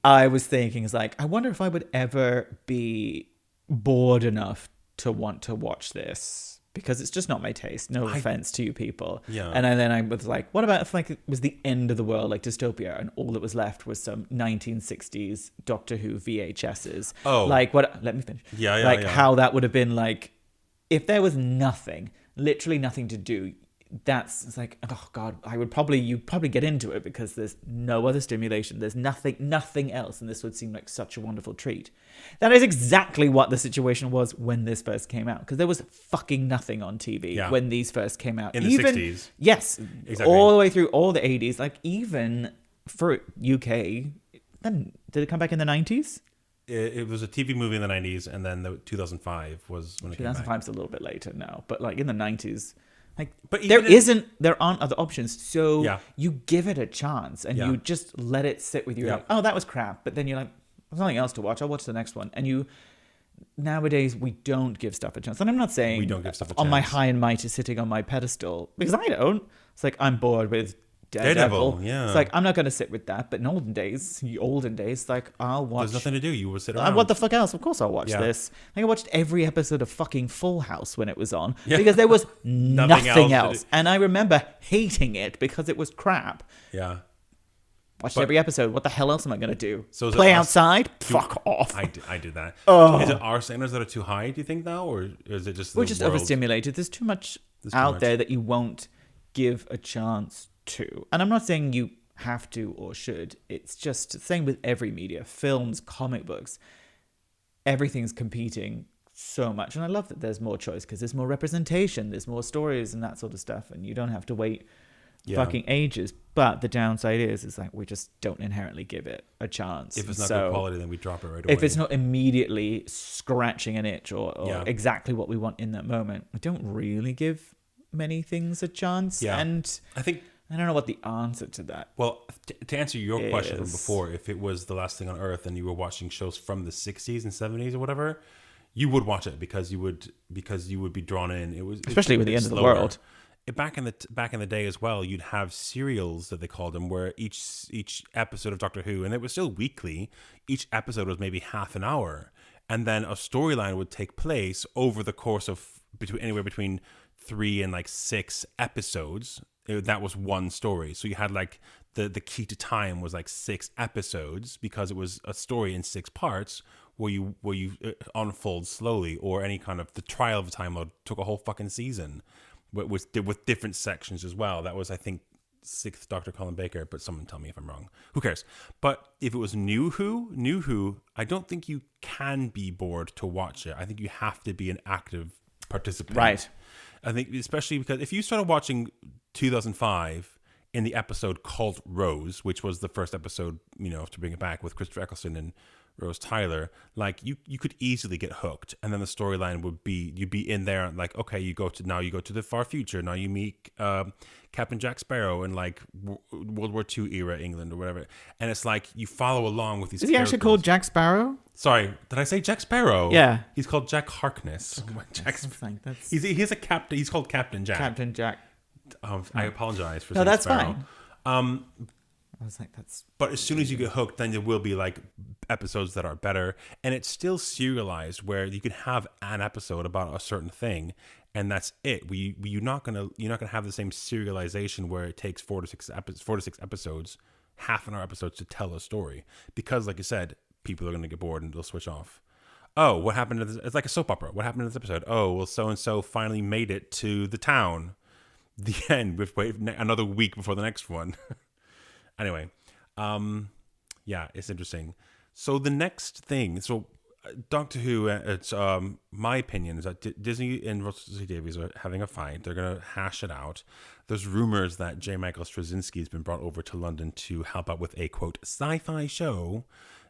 I was thinking, it's like, I wonder if I would ever be bored enough to want to watch this. Because it's just not my taste. No offense to you people. Yeah. And then I was like, what about if like it was the end of the world, like dystopia, and all that was left was some 1960s Doctor Who VHSs? Oh. Like what? Let me finish. Yeah. How that would have been like if there was nothing, literally nothing to do. it's like, oh God, you'd probably get into it because there's no other stimulation. There's nothing else. And this would seem like such a wonderful treat. That is exactly what the situation was when this first came out. Because there was fucking nothing on TV when these first came out. In the 60s. Yes. Exactly. All the way through all the 80s. Like even for UK, then did it come back in the 90s? It was a TV movie in the 90s, and then 2005 was when it came back. 2005 is a little bit later now. But like in the 90s... Like, but there aren't other options, so you give it a chance and you just let it sit with you. Like, oh, that was crap, but then you're like, there's nothing else to watch. I'll watch the next one. And nowadays we don't give stuff a chance. And I'm not saying we don't give stuff a chance. On my high and mighty sitting on my pedestal, because I don't. It's like I'm bored with Daredevil. Yeah, it's like I'm not going to sit with that. But in olden days, like I'll watch. There's nothing to do. You would sit around. What the fuck else? Of course I'll watch this. I watched every episode of fucking Full House when it was on because there was nothing else. And I remember hating it because it was crap. Yeah. Watched every episode. What the hell else am I going to do? So play outside? Fuck off. I did that. Oh. Is it our standards that are too high, do you think, now? Or is it just we're just overstimulated? There's too much out there that you won't give a chance to. And I'm not saying you have to or should. It's just the same with every media. Films, comic books. Everything's competing so much. And I love that there's more choice because there's more representation. There's more stories and that sort of stuff. And you don't have to wait fucking ages. But the downside is like we just don't inherently give it a chance. If it's not good quality, then we drop it right away. If it's not immediately scratching an itch or exactly what we want in that moment, we don't really give many things a chance. Yeah. And I don't know what the answer to that. Well, to answer your question from before, if it was the last thing on Earth and you were watching shows from the 60s and 70s or whatever, you would watch it because you would be drawn in. Especially with the end of the world. Back in the day as well, you'd have serials that they called them, where each episode of Doctor Who, and it was still weekly. Each episode was maybe half an hour, and then a storyline would take place over the course of anywhere between 3 and 6 episodes. That was one story. So you had the key to time was 6 episodes because it was a story in 6 parts where you unfold slowly, or any kind of the trial of a Time Lord took a whole fucking season with different sections as well. That was, I think, 6th Dr. Colin Baker, but someone tell me if I'm wrong. Who cares? But if it was New Who, I don't think you can be bored to watch it. I think you have to be an active participant. Right. I think especially because if you started watching 2005 in the episode called Rose, which was the first episode, to bring it back with Christopher Eccleston and Rose Tyler, you could easily get hooked, and then the storyline would be you'd be in there okay, you go to the far future, now you meet Captain Jack Sparrow in World War II era England or whatever, and it's you follow along with these. Is he actually called Jack Sparrow? Sorry, did I say Jack Sparrow? Yeah, he's called Jack Harkness. He's a captain. He's called Captain Jack. Captain Jack. I apologize for saying that's Sparrow. Fine. I was like, that's. But as soon as you get hooked, then there will be episodes that are better, and it's still serialized where you can have an episode about a certain thing, and that's it. You're not gonna have the same serialization where it takes 4 to 6 episodes, half-an-hour episodes to tell a story, because like you said, people are gonna get bored and they'll switch off. Oh, what happened to this? It's like a soap opera. What happened in this episode? Oh, well, so and so finally made it to the town. The end. We've waited another week before the next one. Anyway, it's interesting. So the next thing, Doctor Who, it's my opinion is that Disney and Russell T Davies are having a fight. They're going to hash it out. There's rumors that J. Michael Straczynski has been brought over to London to help out with a, quote, sci-fi show.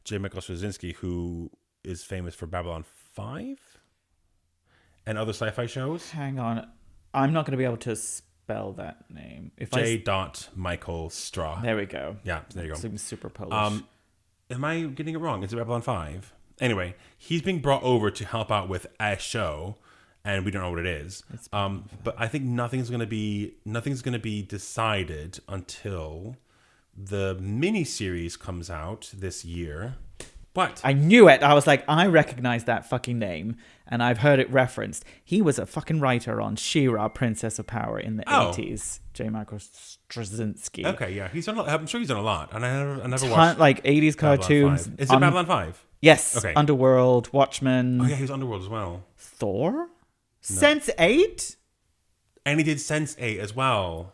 J. Michael Straczynski, who is famous for Babylon 5 and other sci-fi shows. Hang on. I'm not going to be able to spell that name. J. Michael Straw. There we go. Yeah, there you go. Seems super Polish. Am I getting it wrong? Is it Babylon 5? Anyway, he's being brought over to help out with a show, and we don't know what it is. But I think nothing's going to be decided until the miniseries comes out this year. What? I knew it. I was like, I recognize that fucking name, and I've heard it referenced. He was a fucking writer on She-Ra, Princess of Power in the 80s. J. Michael Straczynski. Okay, yeah, I'm sure he's done a lot, and I never watched 80s cartoons. Is it Babylon 5? Yes. Okay. Underworld, Watchmen. Oh yeah, he was Underworld as well. Thor? No. Sense8? And he did Sense8 as well.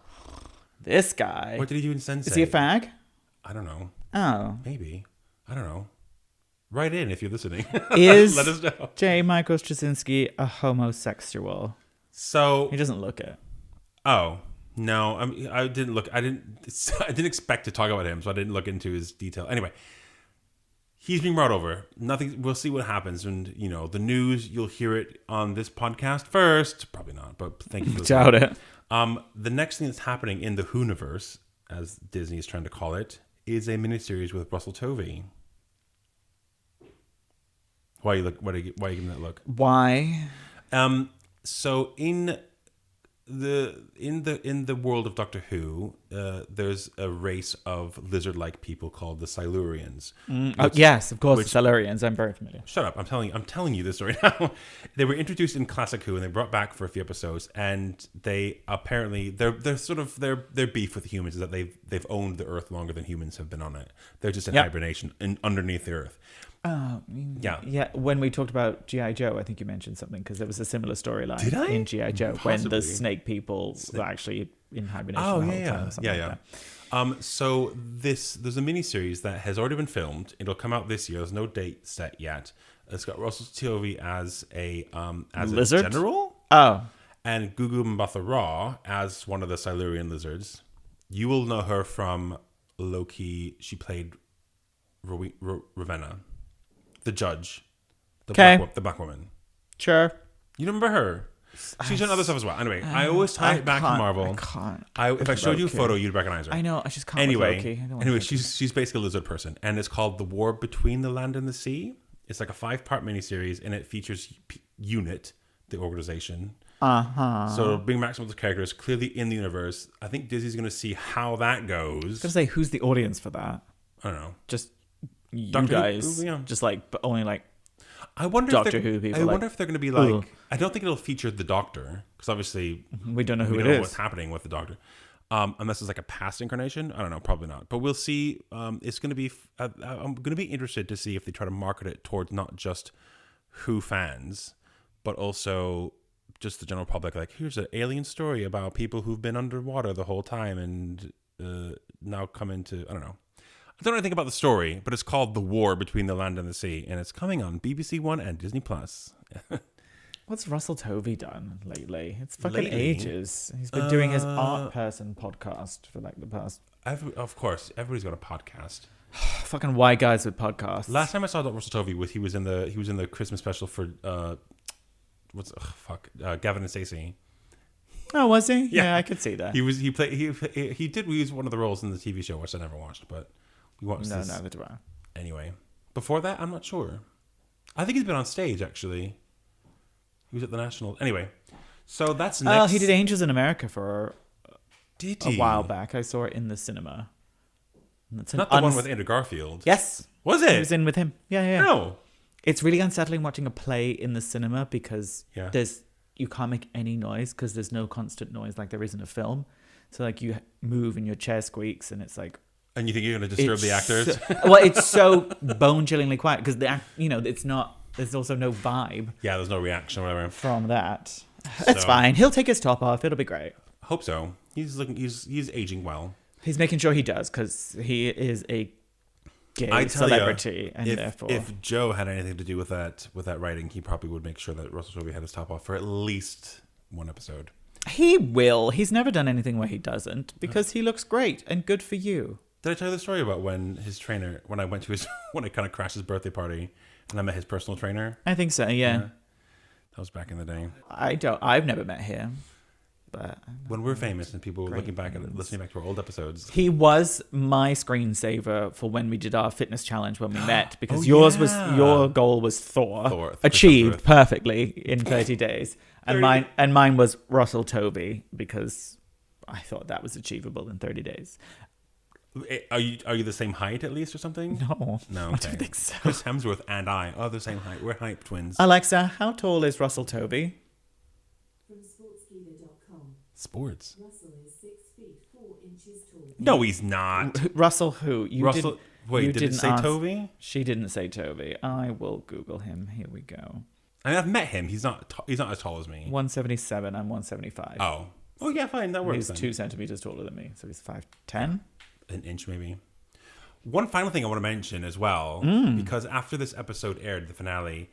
This guy. What did he do in Sense8? Is he a fag? I don't know. Oh. Maybe. I don't know. Write in if you're listening. Is Let us know. J. Michael Straczynski a homosexual? So he doesn't look it. Oh no, I didn't look. I didn't expect to talk about him, so I didn't look into his detail. Anyway, he's being brought over. Nothing. We'll see what happens, and the news. You'll hear it on this podcast first. Probably not, but thank you for listening. Doubt it. The next thing that's happening in the Whoniverse, as Disney is trying to call it, is a miniseries with Russell Tovey. Why are you giving that look? Why? So in the world of Doctor Who, there's a race of lizard-like people called the Silurians. Yes, of course, the Silurians. I'm very familiar. Shut up! I'm telling you this right now. They were introduced in Classic Who, and they brought back for a few episodes. And they apparently their sort of their beef with humans is that they've owned the Earth longer than humans have been on it. They're just in hibernation underneath the Earth. Oh, yeah. When we talked about G.I. Joe, I think you mentioned something because there was a similar storyline in G.I. Joe when the snake people were actually in hibernation. Oh, the whole time, So there's a miniseries that has already been filmed. It'll come out this year. There's no date set yet. It's got Russell Tovey as a lizard? A general. Oh, and Gugu Mbatha-Raw as one of the Silurian lizards. You will know her from Loki. She played Ravenna. The judge, the black woman. Sure. You remember her? She's done other stuff as well. Anyway, I always tie it back to Marvel. I can't. If I showed you a photo, you'd recognize her. I know. I just can't. Anyway, she's basically a lizard person, and it's called The War Between the Land and the Sea. It's like a 5-part miniseries, and it features UNIT, the organization. So it'll bring back some of the characters clearly in the universe. I think Disney's going to see how that goes. I was going to say, who's the audience for that? I don't know. Just you guys, just but only I wonder Doctor Who people. I wonder if they're going to be like. Ugh. I don't think it'll feature the Doctor because obviously we don't know who it is. What's happening with the Doctor? Unless it's like a past incarnation. I don't know. Probably not. But we'll see. It's going to be. I'm going to be interested to see if they try to market it towards not just Who fans, but also just the general public. Like, here's an alien story about people who've been underwater the whole time and now come into. I don't know. I don't know anything about the story, but it's called The War Between the Land and the Sea, and it's coming on BBC One and Disney Plus. What's Russell Tovey done lately? It's fucking ages. He's been doing his Art Person podcast for the past. Of course, everybody's got a podcast. Fucking white guys with podcasts. Last time I saw Russell Tovey he was in the Christmas special for Gavin and Stacey. Oh, was he? Yeah, I could see that. He did use one of the roles in the TV show, which I never watched, but. No, neither do I. Anyway, before that, I'm not sure. I think he's been on stage, actually. He was at the National. Anyway, so that's next. Oh, he did Angels in America for did he? A while back. I saw it in the cinema. That's not the one with Andrew Garfield. Yes. Was it? He was in with him. Yeah. No. It's really unsettling watching a play in the cinema because you can't make any noise because there's no constant noise like there is in a film. So you move and your chair squeaks and it's like. And you think you're going to disturb the actors? It's so bone-chillingly quiet because it's not. There's also no vibe. Yeah, there's no reaction or whatever from that. It's fine. He'll take his top off. It'll be great. Hope so. He's aging well. He's making sure he does because he is a gay celebrity, and therefore, if Joe had anything to do with that writing, he probably would make sure that Russell Tovey had his top off for at least one episode. He will. He's never done anything where he doesn't because he looks great and good for you. Did I tell you the story about when I went to when I kind of crashed his birthday party and I met his personal trainer? I think so, yeah. That was back in the day. I've never met him. But when we're famous and people were looking back and listening back to our old episodes. He was my screensaver for when we did our fitness challenge when we met because your goal was Thor achieved perfectly in 30 days. And mine was Russell Tovey because I thought that was achievable in 30 days. Are you the same height at least or something? No. Okay. I don't think so. Chris Hemsworth and I are the same height. We're hype twins. Alexa, how tall is Russell Tovey? From sportskeeda.com. Sports. Russell is 6 feet 4 inches tall. No, he's not. Russell who? Did it say Tovey? She didn't say Tovey. I will Google him. Here we go. I mean, I've met him. He's not as tall as me. 177. I'm 175. Oh. Oh, yeah, fine. That works. He's then. 2 centimeters taller than me, so he's 5'10". An inch, maybe. One final thing I want to mention as well, because after this episode aired, the finale,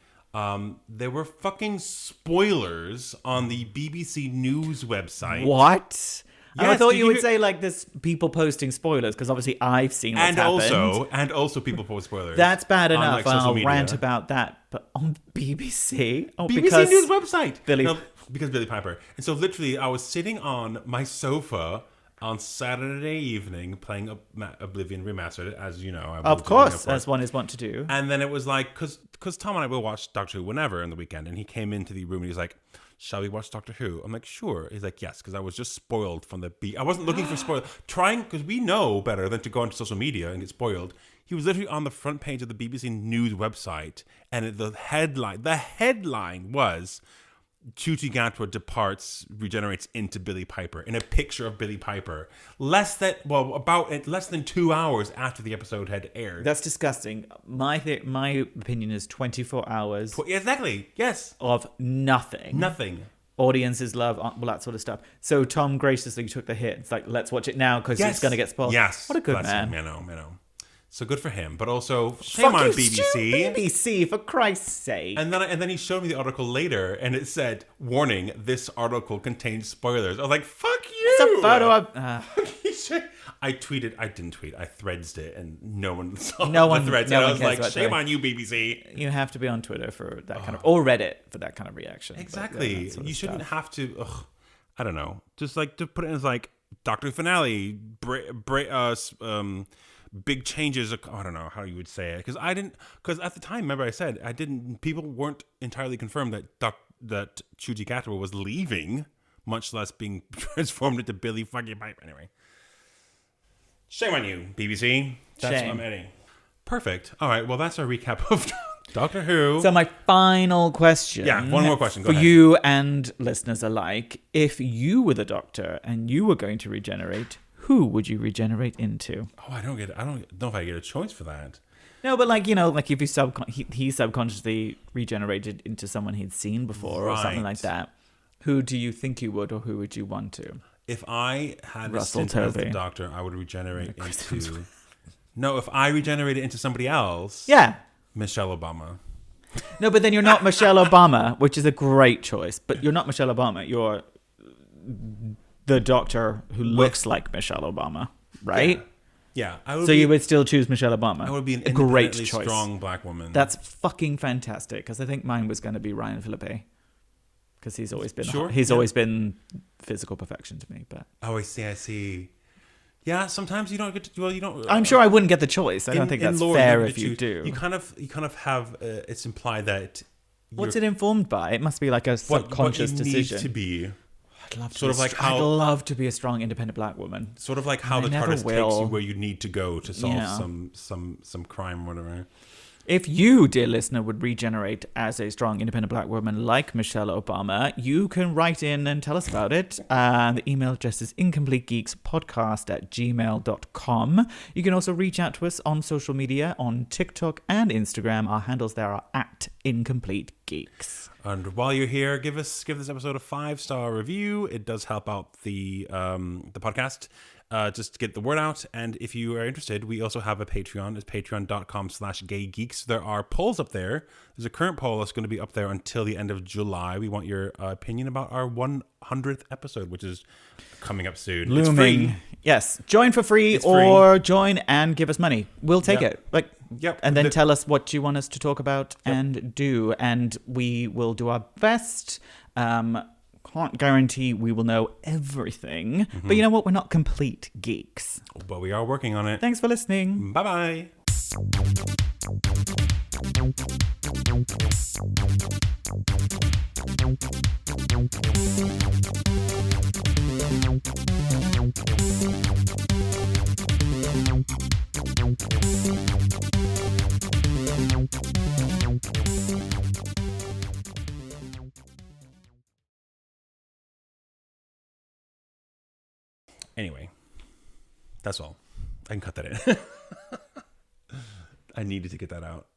there were fucking spoilers on the BBC News website. What? Yes, I thought did you you would hear- say like this people posting spoilers because obviously I've seen what's happened. And also people post spoilers. That's bad on, enough. like, social I'll media. rant about that, but on BBC, BBC News website. Billy- Because Billy Piper. And so literally, I was sitting on my sofa on Saturday evening playing Oblivion Remastered, as you know. I of course, as one is wont to do. And then it was like, because Tom and I will watch Doctor Who whenever in the weekend, and he came into the room and he's like, shall we watch Doctor Who? I'm like, sure. He's like, yes, because I was just spoiled from the I wasn't looking for spoil. Because we know better than to go onto social media and get spoiled. He was literally on the front page of the BBC News website, and the headline was, Ncuti Gatwa departs, regenerates into Billy Piper, in a picture of Billy Piper. Less than 2 hours after the episode had aired. That's disgusting. My opinion is 24 hours Exactly. Yes. of nothing. Nothing. Audiences love all that sort of stuff. So Tom graciously took the hit. It's like, let's watch it now because it's going to get spoiled. Yes. What a good Bless man. him. I know. So good for him. But also, shame on BBC. BBC, for Christ's sake. And then he showed me the article later, and it said, "Warning: this article contains spoilers." I was like, "Fuck you!" It's a photo of. I tweeted. I didn't tweet. I threadsed it, and no one saw the threads. No and I one was cares like, about "Shame that. on you, BBC." You have to be on Twitter for that kind of, or Reddit for that kind of reaction. Exactly. That sort of You shouldn't stuff. have to. I don't know. Just like to put it as like Doctor Who finale. Big changes. I don't know how you would say it, because at the time, remember I said people weren't entirely confirmed that Ncuti Gatwa was leaving, much less being transformed into Billy fucking Piper. Anyway, shame on you, BBC. That's Shame. what I'm adding. Perfect. All right. Well, that's our recap of Doctor Who. So my final question. Yeah, one more question. Go for ahead. you and listeners alike. If you were the Doctor and you were going to regenerate, who would you regenerate into? Oh, I don't know if I get a choice for that. No, but like if you he subconsciously regenerated into someone he'd seen before or something like that, who do you think you would, or who would you want to? If I had Russell a stint as the Tovey. Doctor, I would regenerate into. No, if I regenerated into somebody else. Yeah. Michelle Obama. No, but then you're not Michelle Obama, which is a great choice. But you're not Michelle Obama. You're the Doctor who looks like Michelle Obama, right? Yeah. So you would still choose Michelle Obama. I would be a great choice. strong black woman. That's fucking fantastic, because I think mine was going to be Ryan Philippe, because he's always been always been physical perfection to me. But I see. Yeah, sometimes you don't get to. Well, you don't. I'm sure I wouldn't get the choice. I don't think that's fair if you do. You kind of have. It's implied that. What's it informed by? It must be like a subconscious decision. Need to be. I'd love to sort of like how. I'd love to be a strong, independent black woman. Sort of like how the TARDIS takes you where you need to go to solve some crime or whatever. If you, dear listener, would regenerate as a strong, independent black woman like Michelle Obama, you can write in and tell us about it. The email address is incompletegeekspodcast@gmail.com. You can also reach out to us on social media, on TikTok and Instagram. Our handles there are @incompletegeeks. And while you're here, give this episode a 5-star review. It does help out the podcast. Just to get the word out. And if you are interested, we also have a Patreon. It's patreon.com/gaygeeks. There are polls up there. There's a current poll that's going to be up there until the end of July. We want your opinion about our 100th episode, which is coming up soon. Looming. It's free. Yes. Join for free or join and give us money. We'll take it. And then tell us what you want us to talk about and do. And we will do our best. Can't guarantee we will know everything. Mm-hmm. But you know what? We're not complete geeks. But we are working on it. Thanks for listening. Bye-bye. Anyway, that's all. I can cut that in. I needed to get that out.